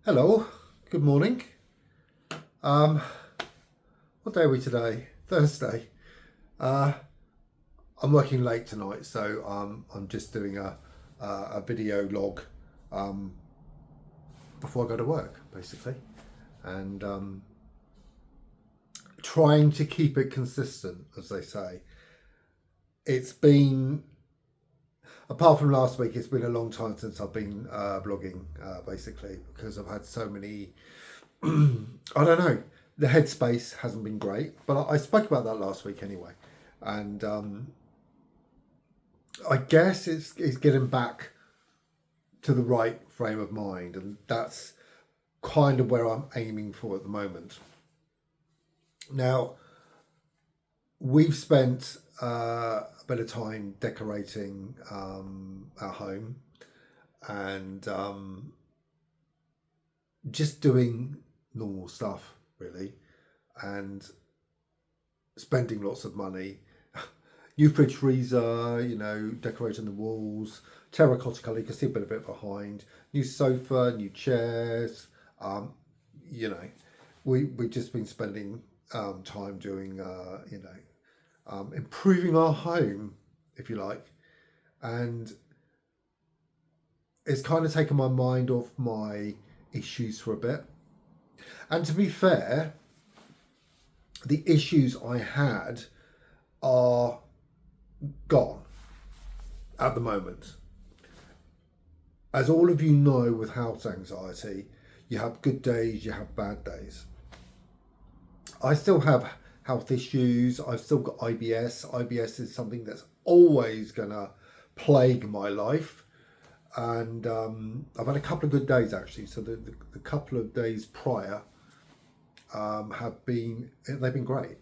Hello, good morning. Um, what day are we today? Thursday. Uh, I'm working late tonight, so I'm just doing a video log um, before I go to work, basically, and trying to keep it consistent, as they say. It's been, apart from last week, it's been a long time since I've been blogging, basically, because I've had so many I don't know. The headspace hasn't been great, but I spoke about that last week anyway, and I guess it's getting back to the right frame of mind, and that's kind of where I'm aiming for at the moment. Now we've spent a bit of time decorating our home and just doing normal stuff, really, and spending lots of money. New fridge freezer, decorating the walls, terracotta colour. You can see a bit of it behind. New sofa, new chairs. Um, you know, we've just been spending time doing, improving our home, if you like, and it's kind of taken my mind off my issues for a bit. And to be fair, the issues I had are gone at the moment. As all of you know, with health anxiety, you have good days, you have bad days. I still have health issues. I've still got IBS. IBS is something that's always going to plague my life. And I've had a couple of good days actually. So the couple of days prior they've been great,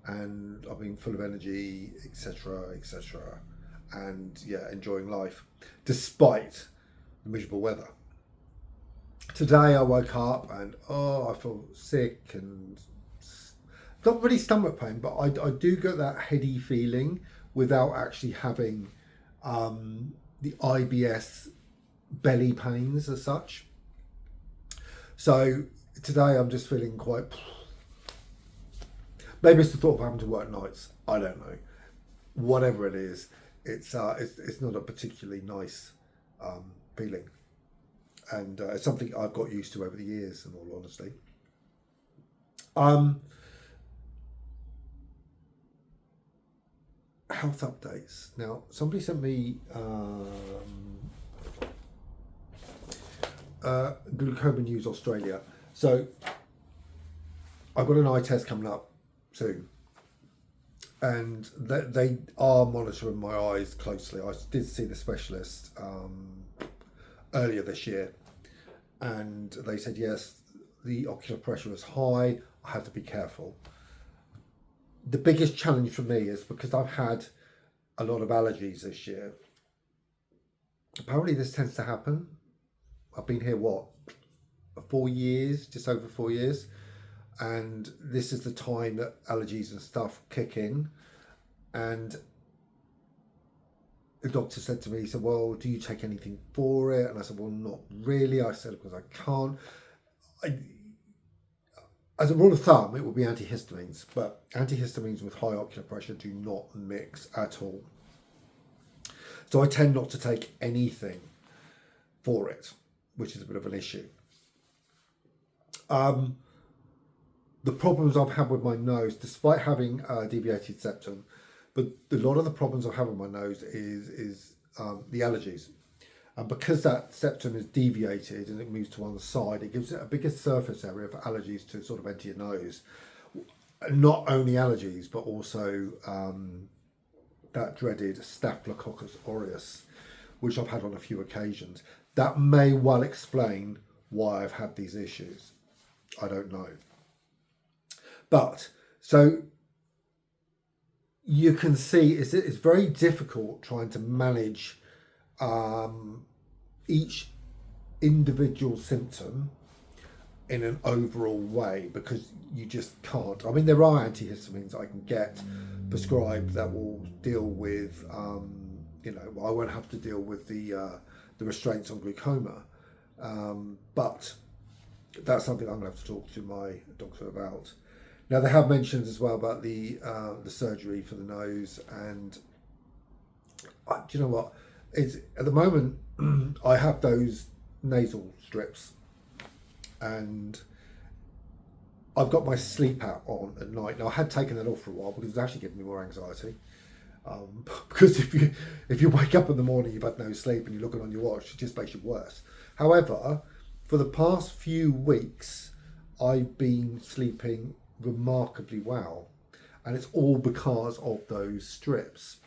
and I've been full of energy, etc., etc., and yeah, enjoying life despite the miserable weather. Today I woke up and I feel sick and not really stomach pain, but I do get that heady feeling without actually having the IBS belly pains as such. So today I'm just feeling quite. Maybe it's the thought of having to work nights. I don't know. Whatever it is, it's not a particularly nice feeling, and it's something I've got used to over the years. In all honesty, health updates. Now, somebody sent me Glaucoma News Australia. So I've got an eye test coming up soon, and they are monitoring my eyes closely. I did see the specialist earlier this year, and they said yes, the ocular pressure is high. I have to be careful. The biggest challenge for me is because I've had a lot of allergies this year. Apparently, this tends to happen. I've been here 4 years, just over 4 years, and this is the time that allergies and stuff kick in. And the doctor said to me, he said, well, do you take anything for it? And I said, well, not really. I said, because I can't. As a rule of thumb, it would be antihistamines, but antihistamines with high ocular pressure do not mix at all. So I tend not to take anything for it, which is a bit of an issue. The problems I've had with my nose, despite having a deviated septum, but a lot of the problems I have with my nose is the allergies. And because that septum is deviated and it moves to one side, it gives it a bigger surface area for allergies to sort of enter your nose. Not only allergies, but also that dreaded Staphylococcus aureus, which I've had on a few occasions. That may well explain why I've had these issues. I don't know. But so you can see it's very difficult trying to manage each individual symptom in an overall way, because you just can't. I mean, there are antihistamines I can get prescribed that will deal with, I won't have to deal with the restraints on glaucoma, but that's something I'm going to have to talk to my doctor about. Now they have mentioned as well about the surgery for the nose, and do you know what? It's at the moment I have those nasal strips, and I've got my sleep app on at night. Now I had taken that off for a while because it's actually giving me more anxiety. Because if you wake up in the morning, you've had no sleep, and you're looking on your watch, it just makes you worse. However, for the past few weeks, I've been sleeping remarkably well, and it's all because of those strips.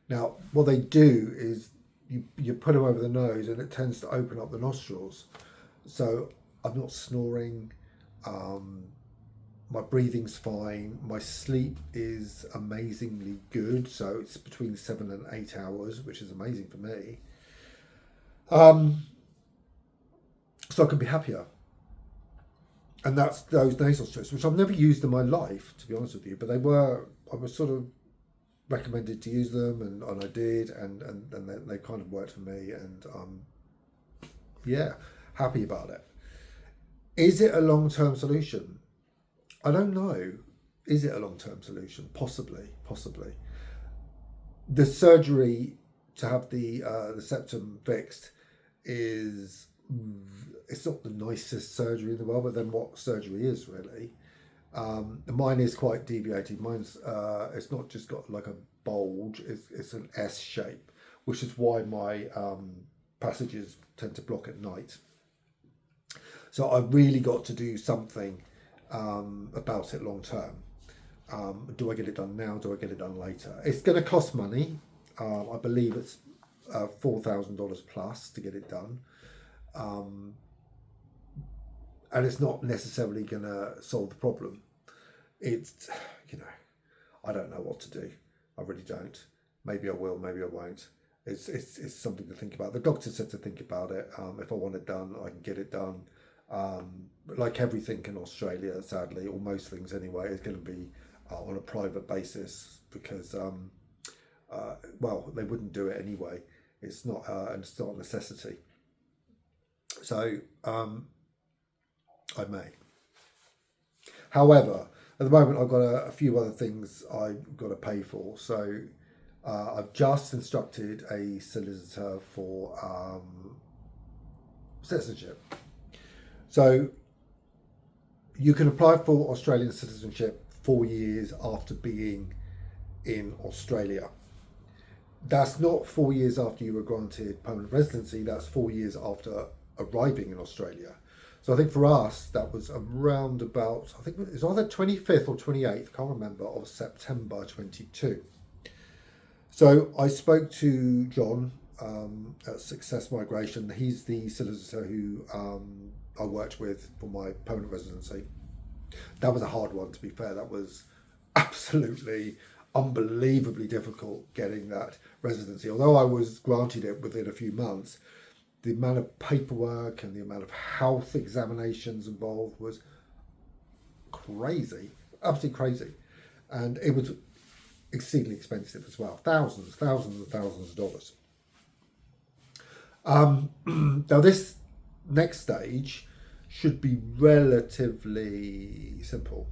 Now, what they do is you put them over the nose, and it tends to open up the nostrils. So I'm not snoring. My breathing's fine. My sleep is amazingly good. So it's between 7 and 8 hours, which is amazing for me. So I can be happier. And that's those nasal strips, which I've never used in my life, to be honest with you. But I was sort of recommended to use them, and I did, and they kind of worked for me, and yeah, happy about it. Is it a long-term solution? I don't know. Is it a long-term solution? Possibly. The surgery to have the septum fixed it's not the nicest surgery in the world, but then what surgery is really. Mine is quite deviated. Mine's it's not just got like a bulge, it's an S shape, which is why my passages tend to block at night. So I've really got to do something about it long term. Do I get it done now? Do I get it done later? It's going to cost money. I believe it's $4,000 plus to get it done. And it's not necessarily going to solve the problem. It's, I don't know what to do. I really don't. Maybe I will, maybe I won't. It's something to think about. The doctor said to think about it. If I want it done, I can get it done. Like everything in Australia, sadly, or most things anyway, is going to be on a private basis because, well, they wouldn't do it anyway. It's not a necessity. So I may. However, at the moment I've got a few other things I've got to pay for. So I've just instructed a solicitor for citizenship. So you can apply for Australian citizenship 4 years after being in Australia. That's not 4 years after you were granted permanent residency, that's 4 years after arriving in Australia. So I think for us, that was around about, I think it was either 25th or 28th, I can't remember, of September 22. So I spoke to John at Success Migration. He's the solicitor who I worked with for my permanent residency. That was a hard one, to be fair. That was absolutely unbelievably difficult getting that residency. Although I was granted it within a few months, the amount of paperwork and the amount of health examinations involved was crazy, absolutely crazy. And it was exceedingly expensive as well, thousands and thousands of dollars. Now this next stage should be relatively simple.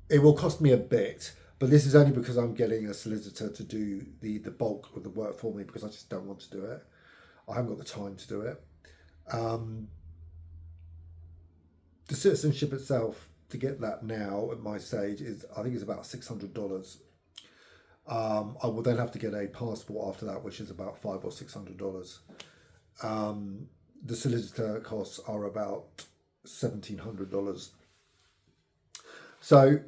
It will cost me a bit, but this is only because I'm getting a solicitor to do the bulk of the work for me because I just don't want to do it. I haven't got the time to do it. The citizenship itself, to get that now at my stage, is I think it's about $600. I will then have to get a passport after that, which is about $500 or $600. The solicitor costs are about $1,700. So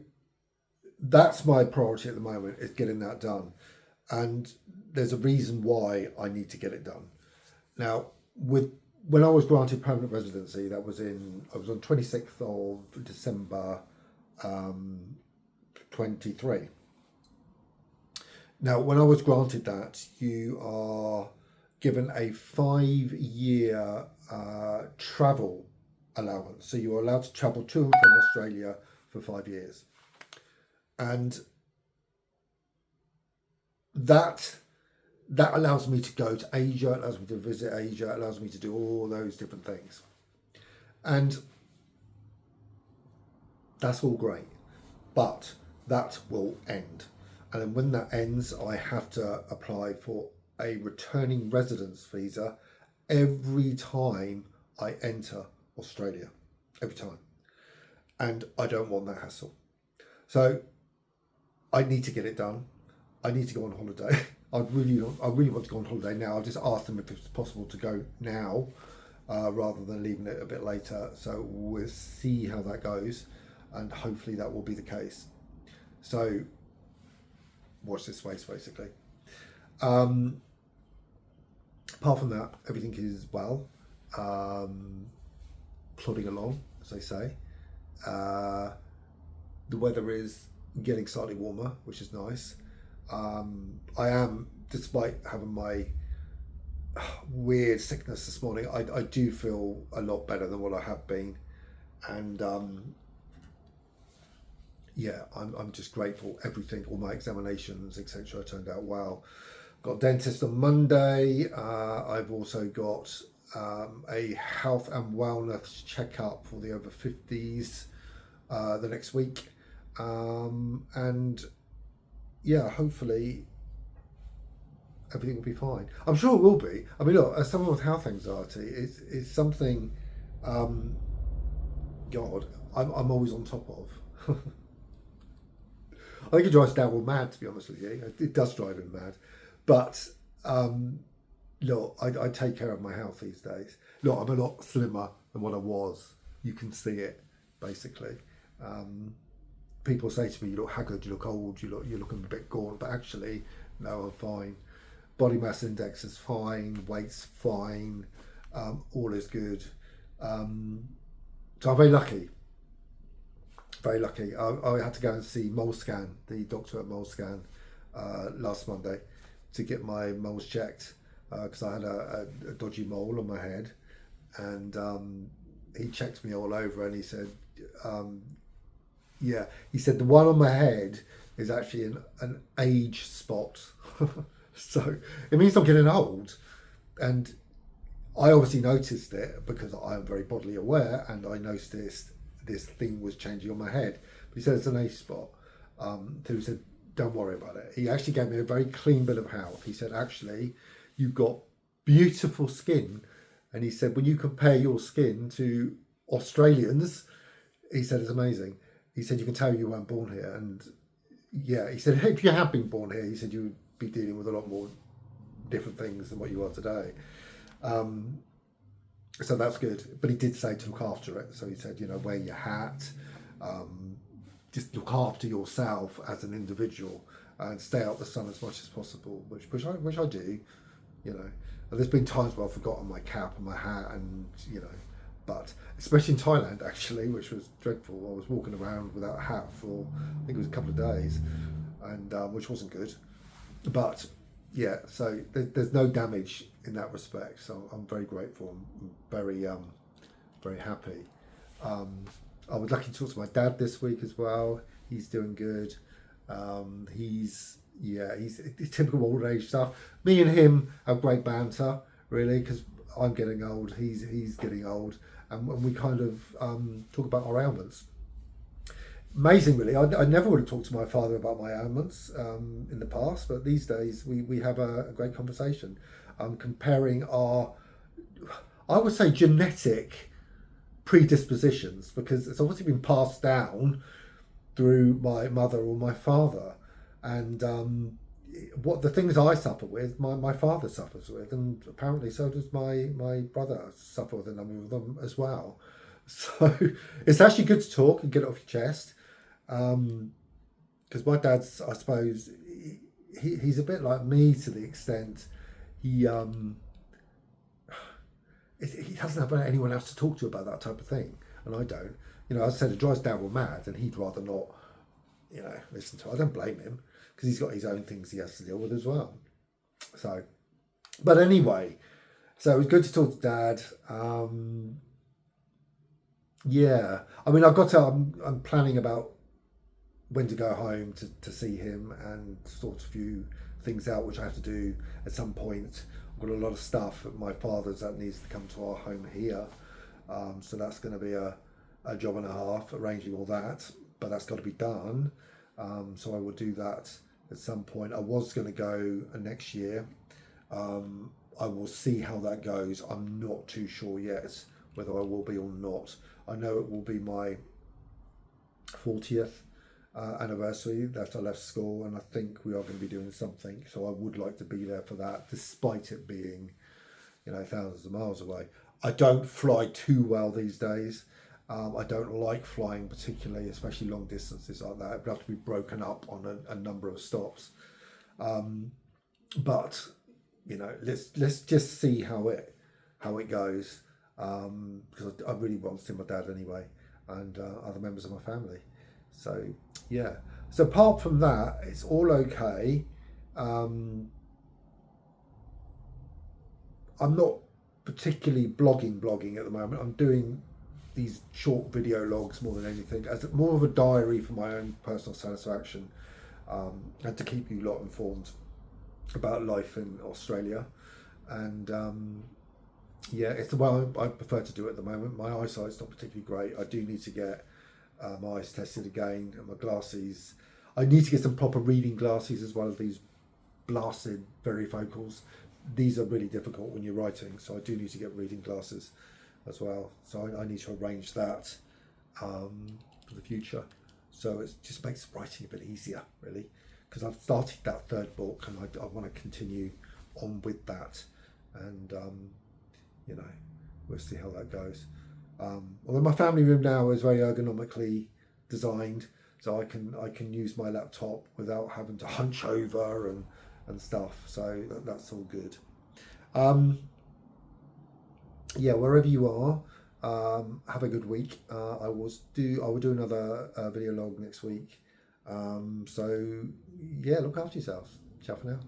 that's my priority at the moment, is getting that done. And there's a reason why I need to get it done. Now, when I was granted permanent residency, I was on 26th of December 23. Now, when I was granted that, you are given a 5-year travel allowance. So you're allowed to travel to and from Australia for 5 years. And that that allows me to go to Asia, it allows me to visit Asia, it allows me to do all those different things. And that's all great. But that will end. And then when that ends, I have to apply for a returning residence visa every time I enter Australia. Every time. And I don't want that hassle. So I need to get it done. I need to go on holiday. I really want to go on holiday now. I've just asked them if it's possible to go now rather than leaving it a bit later. So we'll see how that goes, and hopefully that will be the case. So watch this space, basically. Apart from that, everything is well. Plodding along, as they say. The weather is getting slightly warmer, which is nice. I am, despite having my weird sickness this morning, I do feel a lot better than what I have been. And yeah, I'm just grateful. Everything, all my examinations, etc., turned out well. Got a dentist on Monday. I've also got a health and wellness checkup for the over 50s the next week. And yeah, hopefully everything will be fine. I'm sure it will be. I mean, look, as someone with health anxiety, it's something, God, I'm always on top of. I think it drives Darryl mad, to be honest with you. It does drive him mad. But look, I take care of my health these days. Look, I'm a lot slimmer than what I was. You can see it, basically. People say to me, you look haggard, you look old, you're looking a bit gaunt, but actually, no, I'm fine. Body mass index is fine, weight's fine, all is good. So I'm very lucky. Very lucky. I had to go and see Molescan, the doctor at Molescan, last Monday to get my moles checked because I had a dodgy mole on my head, and he checked me all over and he said, yeah, he said the one on my head is actually an age spot. So it means I'm getting old, and I obviously noticed it because I am very bodily aware, and I noticed this thing was changing on my head. But he said it's an age spot. So he said, don't worry about it. He actually gave me a very clean bill of health. He said, actually, you've got beautiful skin. And he said, when you compare your skin to Australians, he said, it's amazing. He said, you can tell you weren't born here. And yeah, he said, hey, if you had been born here, he said, you would be dealing with a lot more different things than what you are today. So that's good. But he did say to look after it. So he said, wear your hat, just look after yourself as an individual and stay out the sun as much as possible, which I do, And there's been times where I've forgotten my cap and my hat, and but especially in Thailand actually, which was dreadful. I was walking around without a hat for I think it was a couple of days, and which wasn't good. But yeah, so there's no damage in that respect. So I'm very grateful. I'm very happy. I was lucky to talk to my dad this week as well. He's doing good. He's typical old age stuff. Me and him have great banter, really, because I'm getting old. He's getting old, and we kind of talk about our ailments. Amazing, really. I never would have talked to my father about my ailments in the past, but these days we have a great conversation, comparing our, I would say, genetic predispositions, because it's obviously been passed down through my mother or my father, and what the things I suffer with, my father suffers with, and apparently so does my brother suffer with a number of them as well. So it's actually good to talk and get it off your chest, because my dad's, I suppose, he's a bit like me to the extent he doesn't have anyone else to talk to about that type of thing, and I don't. As I said, it drives Darryl mad, and he'd rather not, listen to it. I don't blame him, because he's got his own things he has to deal with as well. So, but anyway, so it was good to talk to Dad. Yeah, I mean, I'm planning about when to go home to see him and sort a few things out which I have to do at some point. I've got a lot of stuff at my father's that needs to come to our home here, so that's going to be a job and a half, arranging all that, but that's got to be done. So I will do that at some point. I was going to go next year. I will see how that goes. I'm not too sure yet whether I will be or not. I know it will be my 40th anniversary that I left school, and I think we are going to be doing something. So I would like to be there for that, despite it being, thousands of miles away. I don't fly too well these days. I don't like flying particularly, especially long distances like that. It would have to be broken up on a number of stops. But let's just see how it goes, because I really want to see my dad anyway, and other members of my family. So yeah. So apart from that, it's all okay. I'm not particularly blogging at the moment. I'm doing these short video logs more than anything, as more of a diary for my own personal satisfaction, and to keep you lot informed about life in Australia. And it's the way I prefer to do it at the moment. My eyesight's not particularly great. I do need to get my eyes tested again, and my glasses. I need to get some proper reading glasses as well as these blasted varifocals. These are really difficult when you're writing, so I do need to get reading glasses as well. So I need to arrange that for the future. So it just makes writing a bit easier, really, because I've started that third book and I want to continue on with that, and we'll see how that goes. Although my family room now is very ergonomically designed, so I can use my laptop without having to hunch over and stuff. So that's all good. Wherever you are, have a good week. I will do another video log next week. Look after yourselves. Ciao for now.